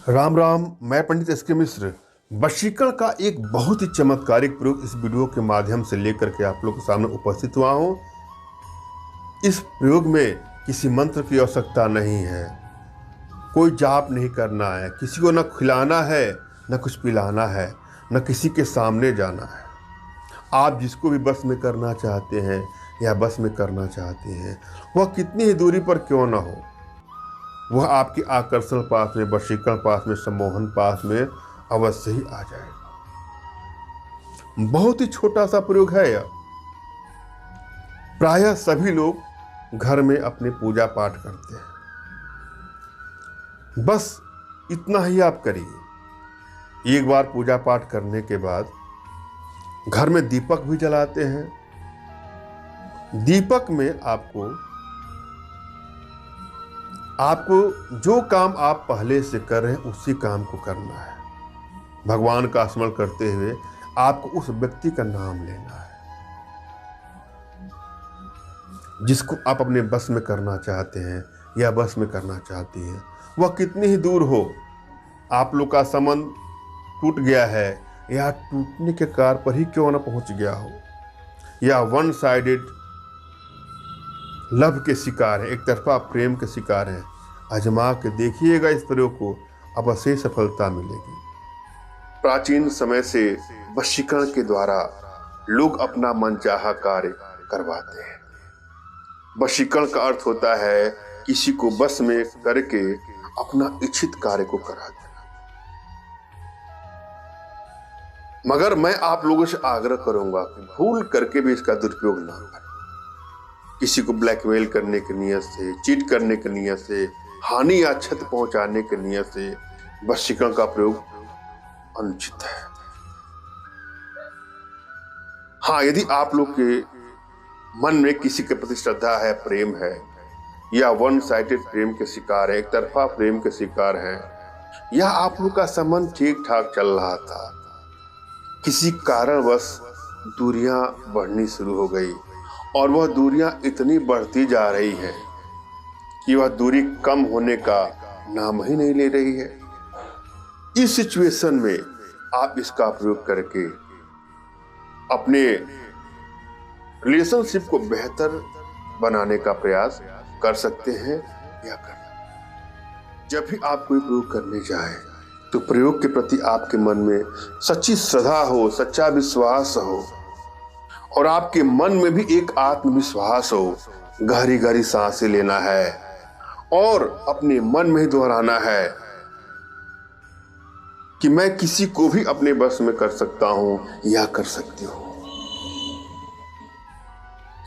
राम राम। मैं पंडित एस के मिश्र वशीकरण का एक बहुत ही चमत्कारिक प्रयोग इस वीडियो के माध्यम से लेकर के आप लोग के सामने उपस्थित हुआ हूँ। इस प्रयोग में किसी मंत्र की आवश्यकता नहीं है, कोई जाप नहीं करना है, किसी को न खिलाना है न कुछ पिलाना है, न किसी के सामने जाना है। आप जिसको भी बस में करना चाहते हैं या बस में करना चाहते हैं, वह कितनी ही दूरी पर क्यों न हो, वह आपके आकर्षण पास में, वशीकरण पास में, सम्मोहन पास में अवश्य ही आ जाएगा। बहुत ही छोटा सा प्रयोग है यह। प्रायः सभी लोग घर में अपने पूजा पाठ करते हैं। बस इतना ही आप करिए। एक बार पूजा पाठ करने के बाद घर में दीपक भी जलाते हैं। दीपक में आपको जो काम आप पहले से कर रहे हैं उसी काम को करना है। भगवान का स्मरण करते हुए आपको उस व्यक्ति का नाम लेना है जिसको आप अपने बस में करना चाहते हैं या बस में करना चाहती हैं। वह कितनी ही दूर हो, आप लोग का संबंध टूट गया है या टूटने के कार पर ही क्यों न पहुंच गया हो, या वन साइडेड लव के शिकार है, एक तरफा प्रेम के शिकार है, आजमा के देखिएगा इस प्रयोग को, अवश्य सफलता मिलेगी। प्राचीन समय से वशीकरण के द्वारा लोग अपना मनचाहा कार्य करवाते हैं। वशीकरण का अर्थ होता है किसी को बस में करके अपना इच्छित कार्य को करा देना। मगर मैं आप लोगों से आग्रह करूंगा कि भूल करके भी इसका दुरुपयोग ना करें। किसी को ब्लैकमेल करने की नियत से, चीट करने की नियत से, हानि या क्षति पहुंचाने की नियत से वशीकरण का प्रयोग अनुचित है। हाँ, यदि आप लोग के मन में किसी के प्रति श्रद्धा है, प्रेम है, या वन साइडेड प्रेम के शिकार है, एक तरफा प्रेम के शिकार है, या आप लोग का संबंध ठीक ठाक चल रहा था, किसी कारणवश दूरियां बढ़नी शुरू हो गई और वह दूरियां इतनी बढ़ती जा रही है कि वह दूरी कम होने का नाम ही नहीं ले रही है। इस सिचुएशन में आप इसका प्रयोग करके अपने रिलेशनशिप को बेहतर बनाने का प्रयास कर सकते हैं या कर। जब भी आप कोई प्रयोग करने जाए तो प्रयोग के प्रति आपके मन में सच्ची श्रद्धा हो, सच्चा विश्वास हो और आपके मन में भी एक आत्मविश्वास हो। गहरी गहरी सांसें लेना है और अपने मन में ही दोहराना है कि मैं किसी को भी अपने बस में कर सकता हूं या कर सकती हूं।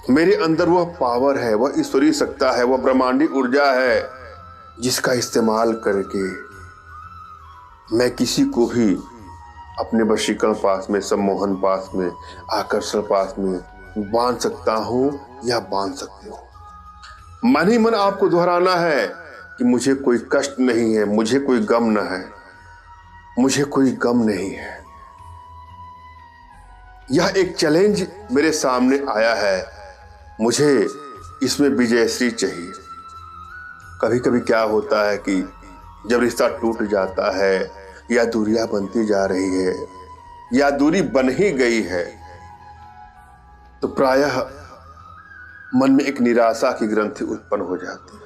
मेरे अंदर वह पावर है, वह ईश्वरीय सत्ता है, वह ब्रह्मांडी ऊर्जा है जिसका इस्तेमाल करके मैं किसी को भी अपने वशीकरण पास में, सम्मोहन पास में, आकर्षण पास में बांध सकता हूं या बांध सकती हूं। मन ही मन आपको दोहराना है कि मुझे कोई कष्ट नहीं है, मुझे कोई गम न है, मुझे कोई गम नहीं है। यह एक चैलेंज मेरे सामने आया है, मुझे इसमें विजयश्री चाहिए। कभी कभी क्या होता है कि जब रिश्ता टूट जाता है या दूरियां बनती जा रही है या दूरी बन ही गई है तो प्रायः मन में एक निराशा की ग्रंथि उत्पन्न हो जाती है।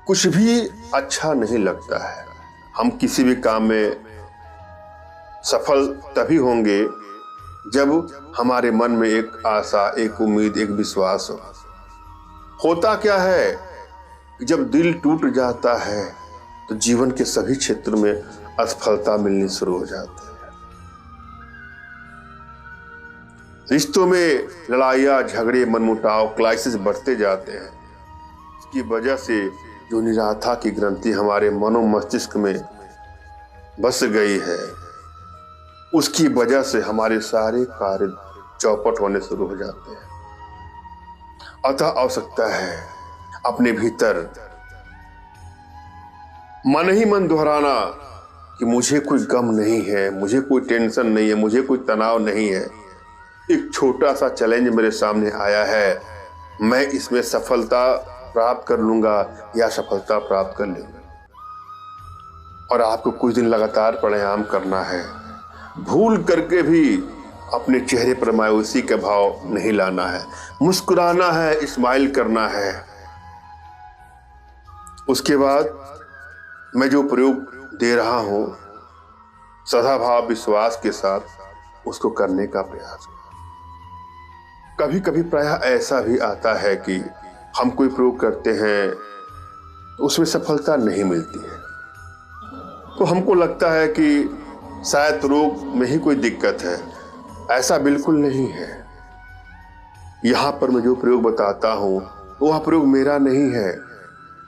कुछ भी अच्छा नहीं लगता है। हम किसी भी काम में सफल तभी होंगे जब हमारे मन में एक आशा, एक उम्मीद, एक विश्वास हो। होता क्या है कि जब दिल टूट जाता है तो जीवन के सभी क्षेत्रों में असफलता मिलनी शुरू हो जाती है। रिश्तों में लड़ाइयाँ, झगड़े, मनमुटाव, क्राइसिस बढ़ते जाते हैं। इसकी वजह से जो निराशा की ग्रंथि हमारे मनो मस्तिष्क में बस गई है, उसकी वजह से हमारे सारे कार्य चौपट होने शुरू हो जाते हैं। अतः आवश्यकता है अपने भीतर मन ही मन दोहराना कि मुझे कोई गम नहीं है, मुझे कोई टेंशन नहीं है, मुझे कोई तनाव नहीं है। एक छोटा सा चैलेंज मेरे सामने आया है मैं इसमें सफलता प्राप्त कर लूँगा या सफलता प्राप्त कर लूँगा। और आपको कुछ दिन लगातार प्राणायाम करना है। भूल करके भी अपने चेहरे पर मायूसी का भाव नहीं लाना है, मुस्कुराना है, स्माइल करना है। उसके बाद मैं जो प्रयोग दे रहा हूँ, सदाभाव विश्वास के साथ उसको करने का प्रयास करें। कभी कभी प्रायः ऐसा भी आता है कि हम कोई प्रयोग करते हैं तो उसमें सफलता नहीं मिलती है, तो हमको लगता है कि शायद रोग में ही कोई दिक्कत है। ऐसा बिल्कुल नहीं है। यहाँ पर मैं जो प्रयोग बताता हूँ वह प्रयोग मेरा नहीं है,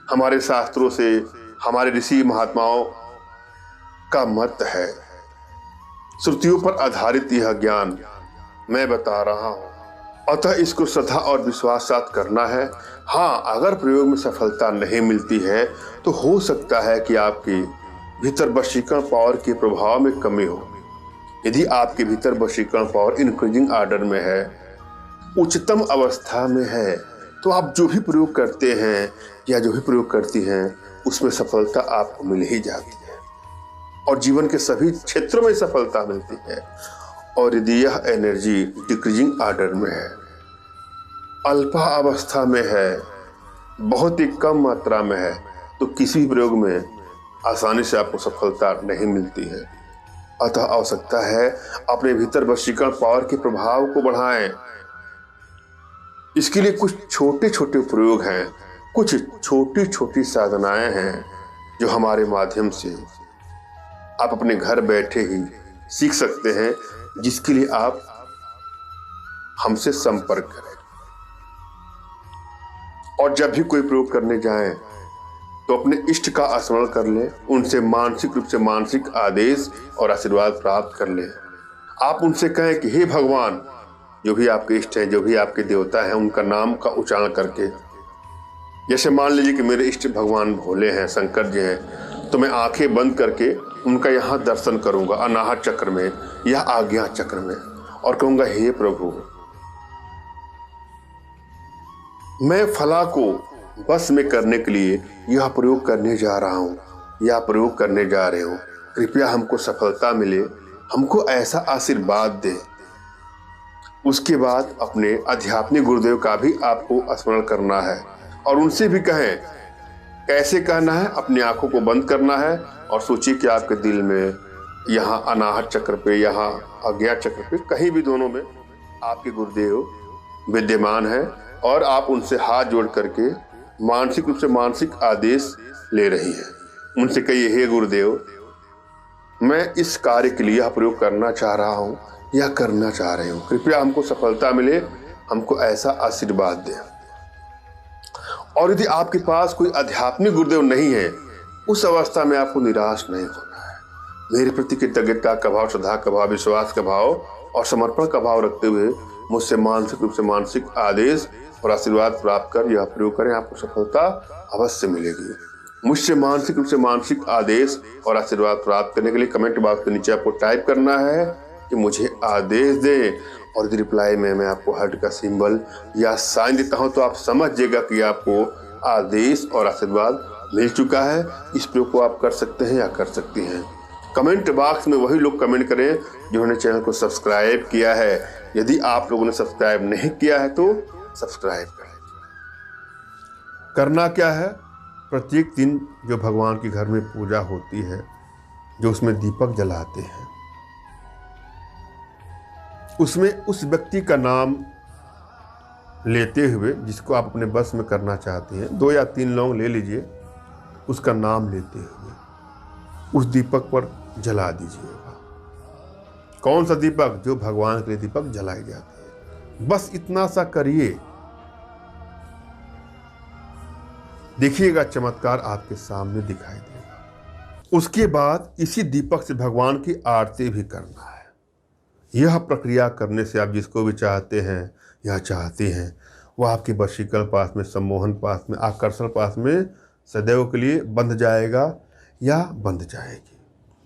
हमारे शास्त्रों से, हमारे ऋषि महात्माओं का मत है। श्रुतियों पर आधारित यह ज्ञान मैं बता रहा हूँ, अतः इसको श्रद्धा और विश्वास साथ करना है। हाँ, अगर प्रयोग में सफलता नहीं मिलती है तो हो सकता है कि आपकी भीतर वशीकरण पावर के प्रभाव में कमी हो। यदि आपके भीतर वशीकरण पावर इंक्रीजिंग ऑर्डर में है, उच्चतम अवस्था में है, तो आप जो भी प्रयोग करते हैं या जो भी प्रयोग करती हैं उसमें सफलता आपको मिल ही जाती है और जीवन के सभी क्षेत्रों में सफलता मिलती है। और यदि यह एनर्जी डिक्रीजिंग ऑर्डर में है, अल्पा अवस्था में है, बहुत ही कम मात्रा में है, तो किसी भी प्रयोग में आसानी से आपको सफलता नहीं मिलती है। अतः आवश्यकता है अपने भीतर वशीकरण पावर के प्रभाव को बढ़ाएं। इसके लिए कुछ छोटे छोटे प्रयोग हैं, कुछ छोटी छोटी साधनाएं हैं जो हमारे माध्यम से आप अपने घर बैठे ही सीख सकते हैं, जिसके लिए आप हमसे संपर्क करें। और जब भी कोई प्रयोग करने जाएं तो अपने इष्ट का स्मरण कर लें, उनसे मानसिक रूप से मानसिक आदेश और आशीर्वाद प्राप्त कर लें। आप उनसे कहें कि हे भगवान, जो भी आपके इष्ट हैं, जो भी आपके देवता हैं, उनका नाम का उच्चारण करके, जैसे मान लीजिए कि मेरे इष्ट भगवान भोले हैं, शंकर जी हैं, तो मैं आंखें बंद करके उनका यहाँ दर्शन करूँगा, अनाहत चक्र में या आज्ञा चक्र में, और कहूँगा हे प्रभु, मैं फला को बस में करने के लिए यह प्रयोग करने जा रहा हूँ या प्रयोग करने जा रहे हो, कृपया हमको सफलता मिले, हमको ऐसा आशीर्वाद दे। उसके बाद अपने आध्यात्मिक गुरुदेव का भी आपको स्मरण करना है और उनसे भी कहें। कैसे कहना है? अपनी आंखों को बंद करना है और सोचिए कि आपके दिल में यहाँ अनाहत चक्र पे, यहाँ आज्ञा चक्र पे, कहीं भी दोनों में आपके गुरुदेव विद्यमान है और आप उनसे हाथ जोड़ करके मानसिक रूप से मानसिक आदेश ले रही हैं। उनसे कहिए, हे गुरुदेव, मैं इस कार्य के लिए यह प्रयोग करना चाह रहा हूँ या करना चाह रही हूँ, कृपया हमको सफलता मिले, हमको ऐसा आशीर्वाद दें। और यदि आपके पास कोई आध्यात्मिक गुरुदेव नहीं है, उस अवस्था में आपको निराश नहीं होना है। मेरे प्रति कृतज्ञता का भाव, श्रद्धा का भाव, विश्वास का भाव और समर्पण का भाव रखते हुए मुझसे मानसिक रूप से मानसिक आदेश और आशीर्वाद प्राप्त कर यह प्रयोग करें, आपको सफलता अवश्य मिलेगी। मुझसे मानसिक रूप से मानसिक आदेश और आशीर्वाद प्राप्त करने के लिए कमेंट बॉक्स के नीचे आपको टाइप करना है कि मुझे आदेश दें, और यदि रिप्लाई में मैं आपको हार्ट का सिंबल या साइन देता हूं तो आप समझ जाइएगा कि आपको आदेश और आशीर्वाद मिल चुका है। इस प्रयोग को आप कर सकते हैं या कर सकती हैं। कमेंट बॉक्स में वही लोग कमेंट करें जिन्होंने चैनल को सब्सक्राइब किया है। यदि आप लोगों ने सब्सक्राइब नहीं किया है तो सब्सक्राइब करें। करना क्या है? प्रत्येक दिन जो भगवान के घर में पूजा होती है, जो उसमें दीपक जलाते हैं, उसमें उस व्यक्ति का नाम लेते हुए, जिसको आप अपने बस में करना चाहते हैं, 2 या 3 लौंग ले लीजिए, उसका नाम लेते हुए उस दीपक पर जला दीजिएगा। कौन सा दीपक? जो भगवान के लिए दीपक जलाई जाती है। बस इतना सा करिए, देखिएगा चमत्कार आपके सामने दिखाई देगा। उसके बाद इसी दीपक से भगवान की आरती भी करना है। यह प्रक्रिया करने से आप जिसको भी चाहते हैं या चाहती हैं, वह आपके वशीकरण पास में, सम्मोहन पास में, आकर्षण पास में सदैव के लिए बंध जाएगा या बंध जाएगी।